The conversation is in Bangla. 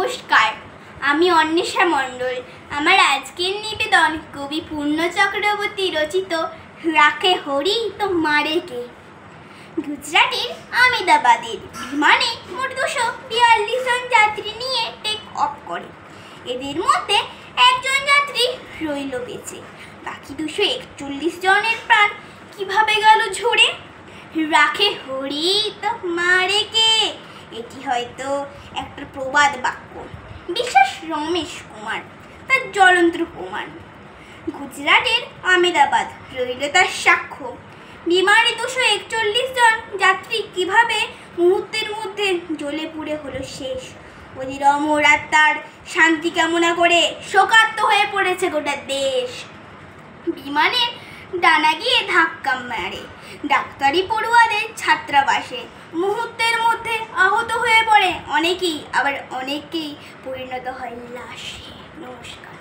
নমস্কার, আমি অন্বেষা মণ্ডল। আমার আজকের নিবেদন কবি পূর্ণ চক্রবর্তী রচিত রাখে হরি তো মারে কে। গুজরাটের আহমেদাবাদের বিমানে মোট 242 জন যাত্রী নিয়ে টেক অফ করে। এদের মধ্যে একজন যাত্রী রইল বেঁচে, বাকি 241 জনের প্রাণ কিভাবে গেল ঝরে। রাখে হরি তো মারে কে, এটি হয়তো একটা প্রবাদ বাক্য, বিশ্বাস রমেশ কুমার তার জ্বলন্ত প্রমাণ। গুজরাটের আহমেদাবাদ রইল তার সাক্ষ্য, বিমানে 241 জন যাত্রী কিভাবে মুহূর্তের মধ্যে জ্বলে পুড়ে হলো শেষ। ওদের অমর আত্মার শান্তি কামনা করে শোকার্ত হয়ে পড়েছে গোটা দেশ। বিমানে ডানা গিয়ে ধাক্কা মারে ডাক্তারি পড়ুয়াদের ছাত্রাবাসে, মুহূর্তের মধ্যে আহত হয়ে পড়ে অনেকেই, আবার অনেকেই পরিণত হয় লাশে। নমস্কার।